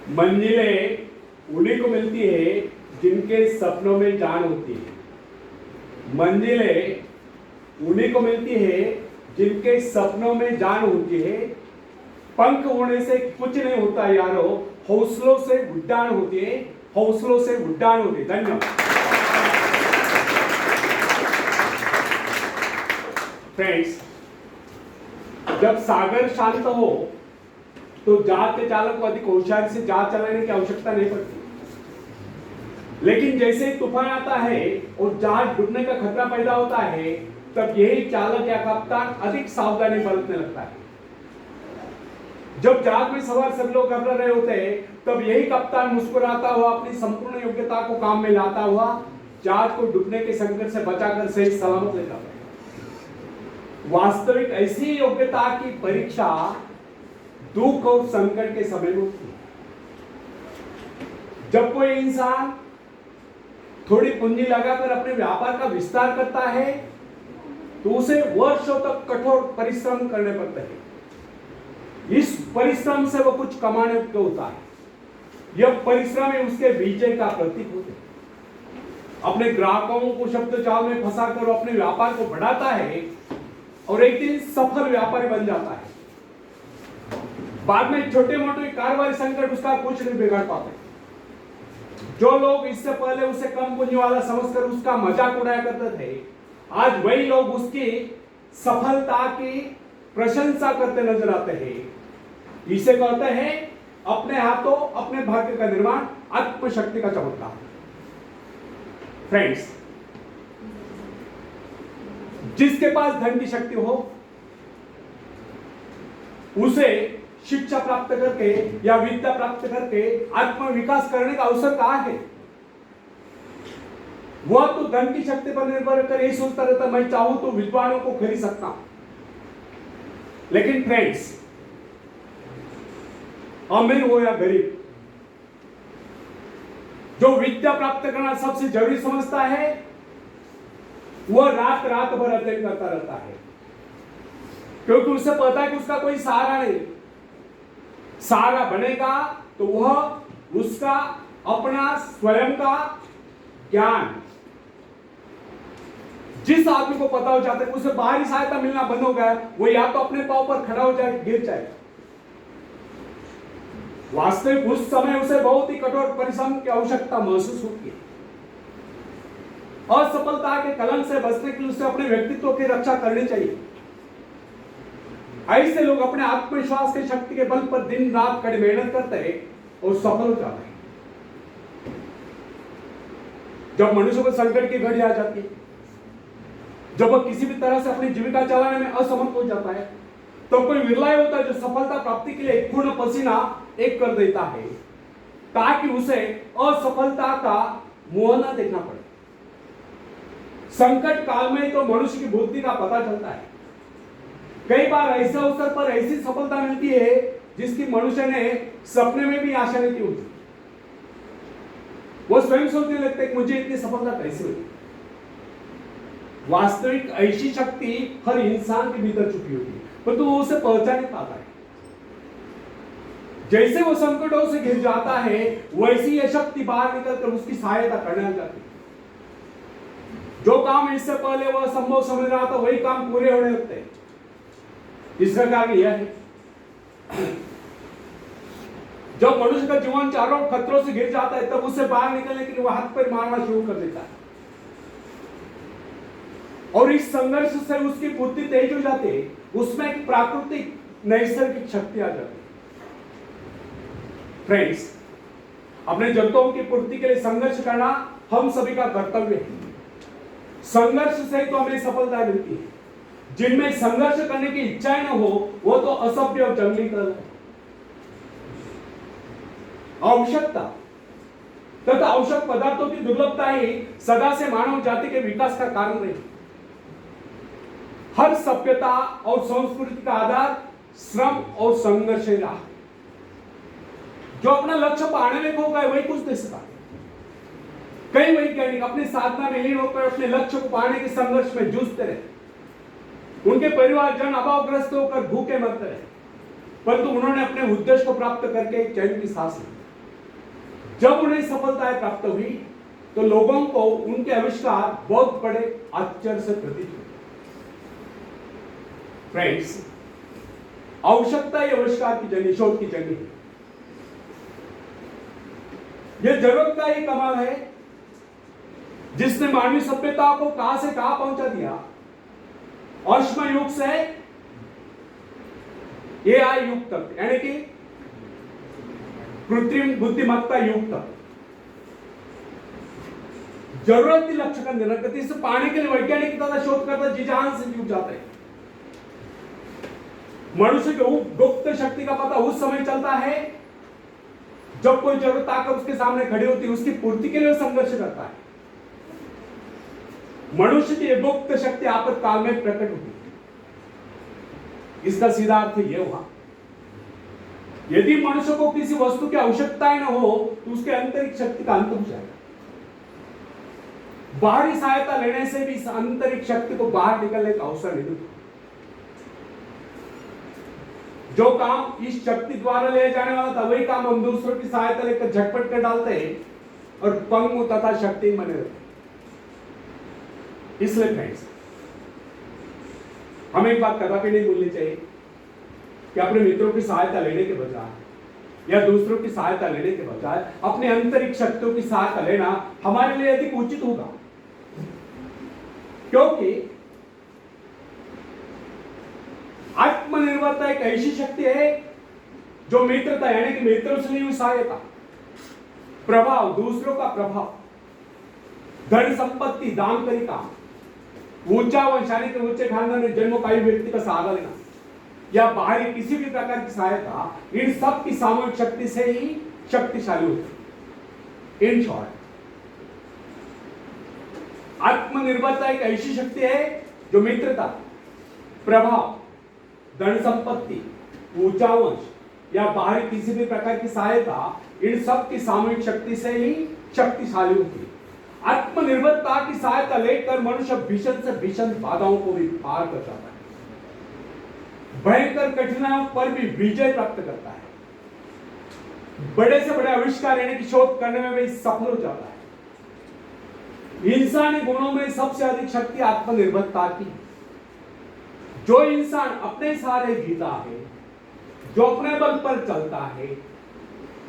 मंजिलें उन्हीं को मिलती है जिनके सपनों में जान होती है। मंजिलें उन्हीं को मिलती है जिनके सपनों में जान होती है। पंख होने से कुछ नहीं होता यारो, हौसलों से उड़ान होती है, हौसलों से उड़ान होती है। धन्यवाद। फ्रेंड्स, जब सागर शांत हो तो जहाज के चालक को अधिक होशियारी से जहाज चलाने की आवश्यकता नहीं पड़ती। लेकिन जैसे ही तूफान आता है और जहाज डूबने का खतरा पैदा होता है, तब यही चालक या कप्तान अधिक सावधानी बरतने लगता है। जब जहाज में सवार सब लोग घबरा रहे होते हैं, तब यही कप्तान मुस्कुराता हुआ अपनी संपूर्ण योग्यता को काम में लाता हुआ जहाज को डूबने के संकट से बचाकर सही सलामत ले जाता है। वास्तविक ऐसी योग्यता की परीक्षा दुख और संकट के समय में होती है। जब कोई इंसान थोड़ी पूंजी लगाकर अपने व्यापार का विस्तार करता है, तो उसे वर्षों तक कठोर परिश्रम करने पड़ते हैं। इस परिश्रम से वो कुछ कमाने को होता है। यह परिश्रम ही उसके विजय का प्रतीक होते हैं। अपने ग्राहकों को शब्द जाल में फंसाकर अपने व्यापार को बढ़ाता है और एक दिन सफल व्यापारी बन जाता है। बाद में छोटे मोटे कारोबारी संकट उसका कुछ नहीं बिगाड़ पाते। जो लोग इससे पहले उसे कम पूंजी वाला समझकर उसका मजाक उड़ाया करते थे, आज वही लोग उसकी सफलता की प्रशंसा करते नजर आते हैं। इसे कहते हैं अपने हाथों अपने भाग्य का निर्माण, आत्मशक्ति का चमत्कार। फ्रेंड्स, जिसके पास धन की शक्ति हो, उसे शिक्षा प्राप्त करके या विद्या प्राप्त करके आत्म विकास करने का अवसर कहां है? वह तो धन की शक्ति पर निर्भर कर यही सोचता रहता, मैं चाहूं तो विद्वानों को खरीद सकता हूं। लेकिन फ्रेंड्स, अमीर हो या गरीब, जो विद्या प्राप्त करना सबसे जरूरी समझता है, वह रात रात भर अध्ययन करता रहता है, क्योंकि उसे पता है कि उसका कोई सहारा नहीं। सहारा बनेगा तो वह उसका अपना स्वयं का ज्ञान। जिस आदमी को पता हो जाता है कि उसे बाहरी सहायता मिलना बंद हो गया, वो या तो अपने पांव पर खड़ा हो जाए, गिर जाए। वास्तविक उस समय उसे बहुत ही कठोर परिश्रम की आवश्यकता महसूस होती है। असफलता के कलंक से बचने के लिए उसे अपने व्यक्तित्व की रक्षा करनी चाहिए। ऐसे लोग अपने आत्मविश्वास की शक्ति के बल पर दिन रात कड़ी मेहनत करते हैं और सफल हो जाते हैं। जब मनुष्य को संकट की घड़ी आ जाती है, जब वह किसी भी तरह से अपनी जीविका चलाने में असमर्थ हो जाता है, तो कोई विरला होता है जो सफलता प्राप्ति के लिए खून पसीना एक कर देता है, ताकि उसे असफलता का मुंह न देखना पड़े। संकट काल में तो मनुष्य की बुद्धि का पता चलता है। कई बार ऐसे अवसर पर ऐसी सफलता मिलती है जिसकी मनुष्य ने सपने में भी आशा नहीं की होती। वो स्वयं सोचने लगते हैं कि मुझे इतनी सफलता कैसे हुई। वास्तविक ऐसी शक्ति हर इंसान के भीतर छुपी होती है, परंतु वो उसे पहचान नहीं पाता है। जैसे वो संकटों से घिर जाता है, वैसी यह शक्ति बाहर निकलकर उसकी सहायता करने लग जाती है। जो काम इससे पहले वह संभव समझ रहा था, वही काम पूरे होने लगते हैं। इसका कारण यह है, जब मनुष्य का जीवन चारों खतरों से घिर जाता है, तब उसे बाहर निकलने के लिए वह हाथ पैर मारना शुरू कर देता है, और इस संघर्ष से उसकी बुद्धि तेज हो जाती है। उसमें एक प्राकृतिक नैसर्गिक शक्ति आ जाती है। फ्रेंड्स, अपने जरूरतों की पूर्ति के लिए संघर्ष करना हम सभी का कर्तव्य है। संघर्ष से तो हमें सफलता मिलती है। जिनमें संघर्ष करने की इच्छा न हो, वो तो असभ्य और जंगली कर है। आवश्यकता तथा आवश्यक पदार्थों की दुर्लभता ही सदा से मानव जाति के विकास का कारण रही। हर सभ्यता और संस्कृति का आधार श्रम और संघर्ष रहा। जो अपना लक्ष्य पाने में खो गए, वही कुछ नहीं सका। कई वैज्ञानिक अपनी साधना में लीन होकर अपने लक्ष्य को पाने के संघर्ष में जूझते रहे। उनके परिवारजन अभावग्रस्त होकर भूखे मरते रहे, परंतु उन्होंने अपने उद्देश्य को प्राप्त करके चैन की सांस ली। जब उन्हें सफलताएं प्राप्त हुई तो लोगों को उनके आविष्कार बहुत बड़े आश्चर्य से प्रतीत हुए। फ्रेंड्स, आवश्यकता ही आविष्कार की जनी, शोध की जनी है। यह जरूरत का ही कमाल है जिसने मानवीय सभ्यता को कहां से कहां पहुंचा दिया। अश्म युग से एआई युग तक, यानी कि कृत्रिम बुद्धिमत्ता युग तक। जरूरत की लक्ष्य का निर्णय करती, इसे पाने के लिए वैज्ञानिक तथा शोधकर्ता जी जान से जुट जाते हैं। मनुष्य की गुप्त शक्ति का पता उस समय चलता है जब कोई जरूरत आकर उसके सामने खड़ी होती है, उसकी पूर्ति के लिए संघर्ष करता है। मनुष्य की गुप्त शक्ति आपातकाल में प्रकट होती है। इसका सीधा अर्थ यह हुआ, यदि मनुष्य को किसी वस्तु की आवश्यकता न हो तो उसके आंतरिक शक्ति का अंत हो जाएगा। बाहरी सहायता लेने से भी इस आंतरिक शक्ति को बाहर निकलने का अवसर नहीं मिलता। जो काम इस शक्ति द्वारा ले जाने वाला था, वही काम हम दूसरों की सहायता लेकर झटपट कर डालते हैं और पंगु तथा शक्ति बने रहते हैं। इसलिए फ्रेंड्स, हमें एक बात कदापि नहीं भूलनी चाहिए कि अपने मित्रों की सहायता लेने के बजाय या दूसरों की सहायता लेने के बजाय अपने आंतरिक शक्तियों की सहायता लेना हमारे लिए अधिक उचित होगा। क्योंकि आत्मनिर्भरता एक ऐसी शक्ति है जो मित्रता, यानी कि मित्रों से ली हुई सहायता, प्रभाव, दूसरों का प्रभाव, धन संपत्ति दान तरीका, ऊंचा वंश यानी कि ऊंचे खानदान में जन्म पाई व्यक्ति का सहारा लेना या बाहरी किसी भी प्रकार की सहायता, इन सब की सामूहिक शक्ति से ही शक्तिशाली होती है। इन शॉर्ट, आत्मनिर्भरता एक ऐसी शक्ति है जो मित्रता, प्रभाव, धन संपत्ति, ऊंचा वंश या बाहरी किसी भी प्रकार की सहायता, इन सब की सामूहिक शक्ति से ही शक्तिशाली होती है। आत्मनिर्भरता की सहायता लेकर मनुष्य भीषण से भीषण बाधाओं को भी पार कर जाता है, भयंकर कठिनाइयों पर भी विजय प्राप्त करता है, बड़े से बड़े आविष्कार यानी कि शोध करने में भी सफल हो जाता है। इंसानी गुणों में सबसे अधिक शक्ति आत्मनिर्भरता की है। जो इंसान अपने सहारे जीता है, जो अपने बल पर चलता है,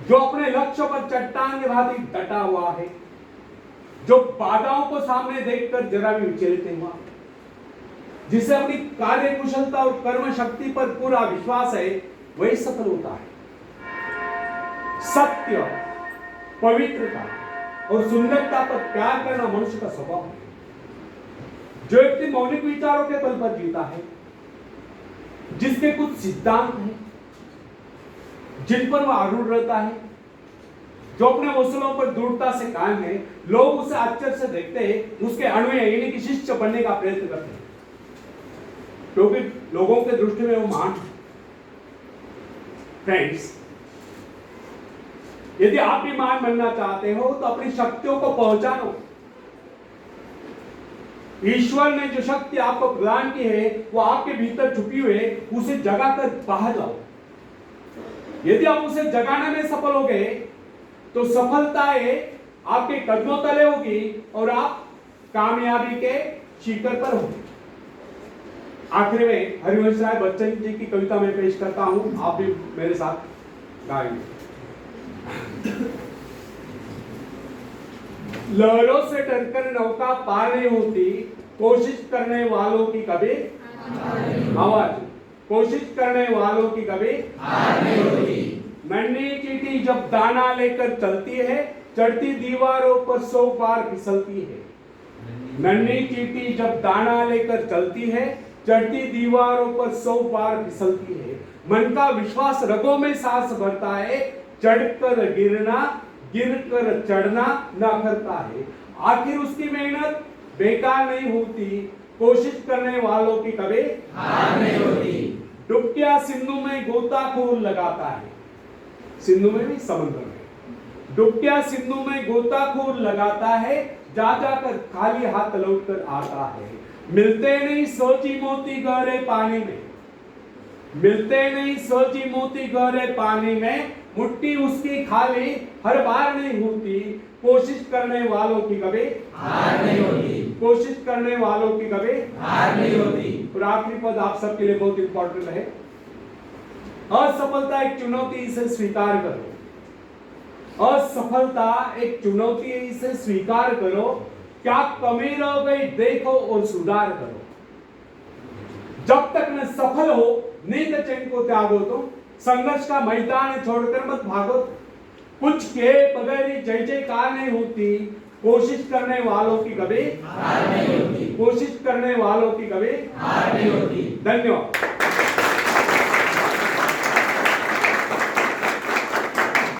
जो अपने लक्ष्य पर चट्टान के भांति डटा हुआ है, जो बाधाओं को सामने देखकर जरा भी विचलित नहीं हुआ, जिसे अपनी कार्य कुशलता और कर्म शक्ति पर पूरा विश्वास है, वही सफल होता है। सत्य, पवित्रता और सुंदरता पर प्यार करना मनुष्य का स्वभाव है। जो व्यक्ति मौलिक विचारों के बल पर जीता है, जिसके कुछ सिद्धांत हैं जिन पर वह आरूढ़ रहता है, जो अपने वसूलों पर दृढ़ता से कायम है, लोग उसे आश्चर्य से देखते हैं, उसके अनुयायी यानी कि शिष्य बनने का प्रयत्न करते हैं, क्योंकि लोगों के दृष्टि में वो महान है। फ्रेंड्स, यदि आप भी महान बनना चाहते हो तो अपनी शक्तियों को पहचानो। ईश्वर ने जो शक्ति आपको प्रदान की है वो आपके भीतर छुपी हुई है, उसे जगाकर बाहर लाओ। यदि आप उसे जगाने में सफल हो गए तो सफलताएं आपके कदमों तले होगी और आप कामयाबी के शिखर पर होंगे। आखिर में हरिवंश राय बच्चन जी की कविता में पेश करता हूं, आप भी मेरे साथ गाएंगे। लहरों से डरकर नौका पार नहीं होती, कोशिश करने वालों की कभी आवाज, कोशिश करने वालों की कभी हार नहीं होती। नन्ही चींटी जब दाना लेकर चलती है, चढ़ती दीवारों पर 100 बार फिसलती है। नन्ही चींटी जब दाना लेकर चलती है, चढ़ती दीवारों पर 100 बार फिसलती है। मन का विश्वास रगों में सांस भरता है, चढ़कर गिरना, गिरकर चढ़ना न करता है। आखिर उसकी मेहनत बेकार नहीं होती, कोशिश करने वालों की कभी हार नहीं होती। डुबकिया सिंधु में गोताखोर लगाता है, सिंधु में भी समुद्र में, डुबकिया सिंधु में गोताखोर लगाता है, जा जाकर खाली हाथ लौट कर आता है। मिलते नहीं सोची मोती गहरे पानी में, मिलते नहीं सोची मोती गहरे पानी में, मुट्ठी उसकी खाली हर बार नहीं होती, कोशिश करने वालों की कभी हार नहीं होती, कोशिश करने वालों की कभी हार नहीं होती। और आखिरी पद आप सबके लिए बहुत इंपॉर्टेंट है। असफलता एक चुनौती, इसे स्वीकार करो। असफलता एक चुनौती है, इसे स्वीकार करो। क्या कमी रह गई देखो और सुधार करो। जब तक न सफल हो नींद चैन को त्यागो, तो संघर्ष का मैदान छोड़कर मत भागो। कुछ के बगैर ही जय जयकार नहीं होती, कोशिश करने वालों की कभी हार नहीं होती, कोशिश करने वालों की कभी हार नहीं होती। धन्यवाद।